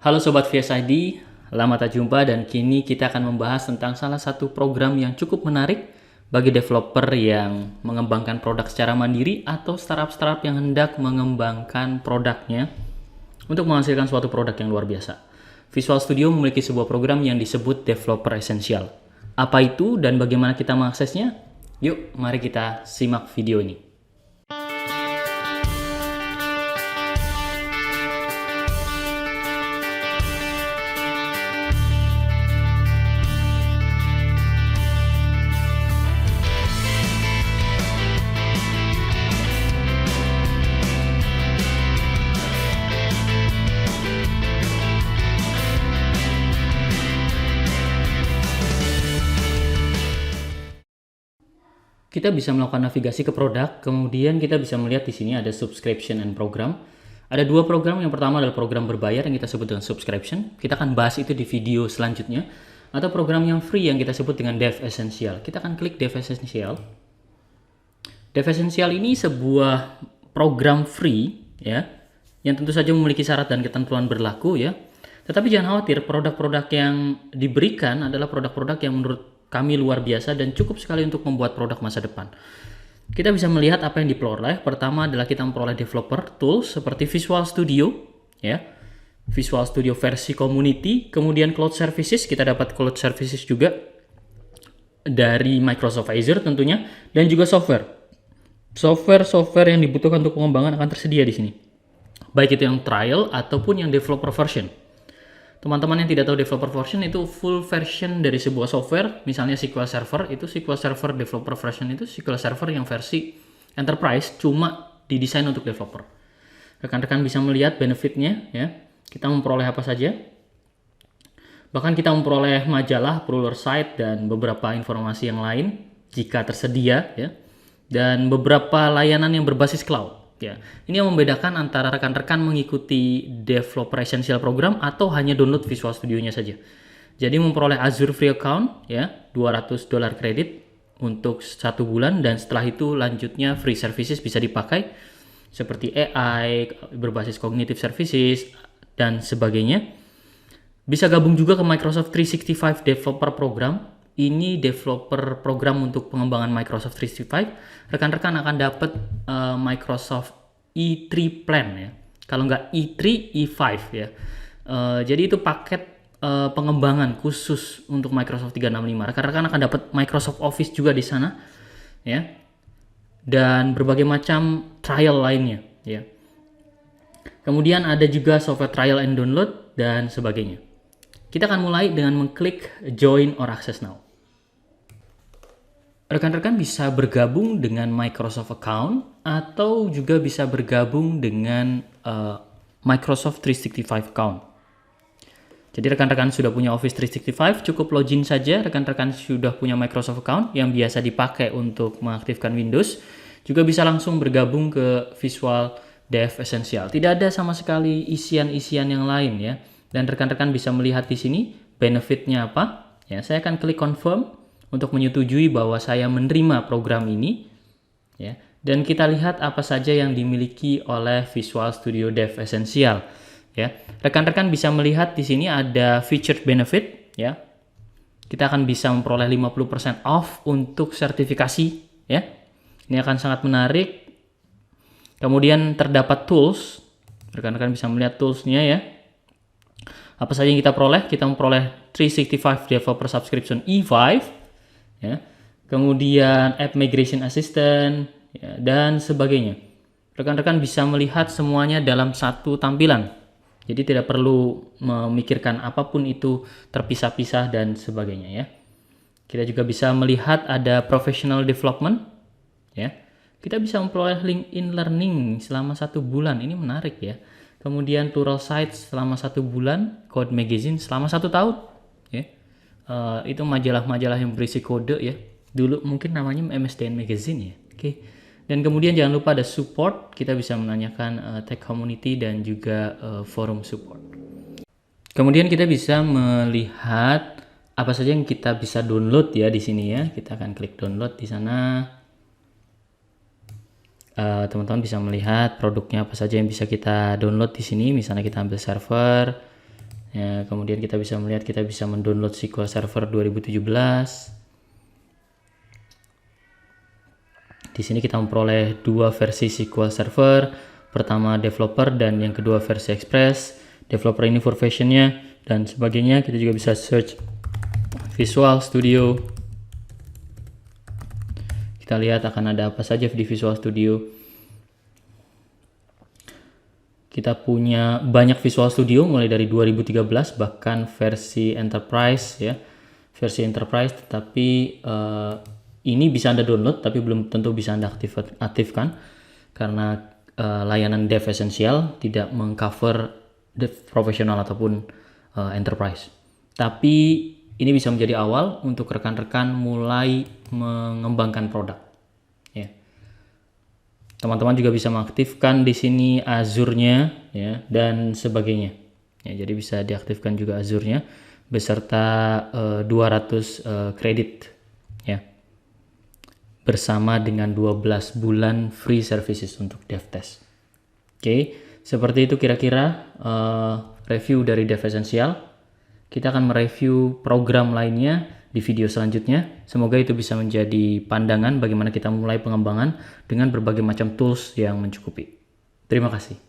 Halo Sobat VSID, lama tak jumpa dan kini kita akan membahas tentang salah satu program yang cukup menarik bagi developer yang mengembangkan produk secara mandiri atau startup-startup yang hendak mengembangkan produknya untuk menghasilkan suatu produk yang luar biasa. Visual Studio memiliki sebuah program yang disebut Developer Essential. Apa itu dan bagaimana kita mengaksesnya? Yuk, mari kita simak video ini. Kita bisa melakukan navigasi ke produk, kemudian kita bisa melihat di sini ada subscription and program. Ada dua program, yang pertama adalah program berbayar yang kita sebut dengan subscription. Kita akan bahas itu di video selanjutnya. Atau program yang free yang kita sebut dengan Dev Essential. Kita akan klik Dev Essential. Dev Essential ini sebuah program free ya, yang tentu saja memiliki syarat dan ketentuan berlaku ya. Tetapi jangan khawatir, produk-produk yang diberikan adalah produk-produk yang menurut kami luar biasa dan cukup sekali untuk membuat produk masa depan. Kita bisa melihat apa yang diperoleh. Pertama adalah kita memperoleh developer tools seperti Visual Studio ya. Visual Studio versi community, kemudian cloud services, kita dapat cloud services juga dari Microsoft Azure tentunya, dan juga software yang dibutuhkan untuk pengembangan akan tersedia di sini. Baik itu yang trial ataupun yang developer version. Teman-teman yang tidak tahu developer version itu full version dari sebuah software, misalnya SQL Server, itu SQL Server developer version itu SQL Server yang versi enterprise cuma didesain untuk developer. Rekan-rekan bisa melihat benefitnya ya. Kita memperoleh apa saja. Bahkan kita memperoleh majalah, Ruler Site dan beberapa informasi yang lain jika tersedia ya. Dan beberapa layanan yang berbasis cloud. Ya, ini yang membedakan antara rekan-rekan mengikuti Developer Essential program atau hanya download Visual Studio-nya saja. Jadi memperoleh Azure Free Account ya, $200 kredit untuk 1 bulan, dan setelah itu lanjutnya free services bisa dipakai seperti AI, berbasis cognitive services dan sebagainya. Bisa gabung juga ke Microsoft 365 Developer Program. Ini developer program untuk pengembangan Microsoft 365. Rekan-rekan akan dapat Microsoft E3 plan ya. Kalau nggak E3, E5 ya. Jadi itu paket pengembangan khusus untuk Microsoft 365. Rekan-rekan akan dapat Microsoft Office juga di sana ya. Dan berbagai macam trial lainnya ya. Kemudian ada juga software trial and download dan sebagainya. Kita akan mulai dengan mengklik Join or Access Now. Rekan-rekan bisa bergabung dengan Microsoft Account atau juga bisa bergabung dengan Microsoft 365 Account. Jadi rekan-rekan sudah punya Office 365, cukup login saja. Rekan-rekan sudah punya Microsoft Account yang biasa dipakai untuk mengaktifkan Windows, juga bisa langsung bergabung ke Visual Dev Essential. Tidak ada sama sekali isian-isian yang lain ya. Dan rekan-rekan bisa melihat di sini benefitnya apa. Ya, saya akan klik confirm untuk menyetujui bahwa saya menerima program ini ya. Dan kita lihat apa saja yang dimiliki oleh Visual Studio Dev Essential ya. Rekan-rekan bisa melihat di sini ada featured benefit ya. Kita akan bisa memperoleh 50% off untuk sertifikasi ya. Ini akan sangat menarik. Kemudian terdapat tools. Rekan-rekan bisa melihat toolsnya ya. Apa saja yang kita peroleh? Kita memperoleh 365 Developer Subscription E5 ya. Kemudian App Migration Assistant ya, dan sebagainya. Rekan-rekan bisa melihat semuanya dalam satu tampilan. Jadi tidak perlu memikirkan apapun itu terpisah-pisah dan sebagainya ya. Kita juga bisa melihat ada Professional Development ya. Kita bisa memperoleh LinkedIn Learning selama 1 bulan. Ini menarik ya. Kemudian Tural Sites selama 1 bulan, Code Magazine selama 1 tahun ya. Itu majalah-majalah yang berisi kode ya. Dulu mungkin namanya MSDN Magazine ya. Oke. Dan kemudian jangan lupa ada support. Kita bisa menanyakan tech community dan juga forum support. Kemudian kita bisa melihat apa saja yang kita bisa download ya di sini ya. Kita akan klik download di sana. Teman-teman bisa melihat produknya apa saja yang bisa kita download di sini. Misalnya kita ambil server, Ya, kemudian kita bisa melihat kita bisa mendownload SQL Server 2017. Di sini kita memperoleh dua versi SQL Server, pertama developer dan yang kedua versi Express. Developer ini for versionnya dan sebagainya. Kita juga bisa search Visual Studio. Kita lihat akan ada apa saja di Visual Studio. Kita punya banyak Visual Studio mulai dari 2013 bahkan versi Enterprise ya. Versi Enterprise, tetapi ini bisa Anda download tapi belum tentu bisa Anda aktifkan karena layanan Dev Essential tidak mengcover Dev profesional ataupun Enterprise. Tapi ini bisa menjadi awal untuk rekan-rekan mulai mengembangkan produk. Ya. Teman-teman juga bisa mengaktifkan di sini Azure-nya ya dan sebagainya. Ya, jadi bisa diaktifkan juga Azure-nya beserta 200 kredit ya. Bersama dengan 12 bulan free services untuk DevTest. Oke, seperti itu kira-kira review dari Dev Essential. Kita akan mereview program lainnya di video selanjutnya. Semoga itu bisa menjadi pandangan bagaimana kita mulai pengembangan dengan berbagai macam tools yang mencukupi. Terima kasih.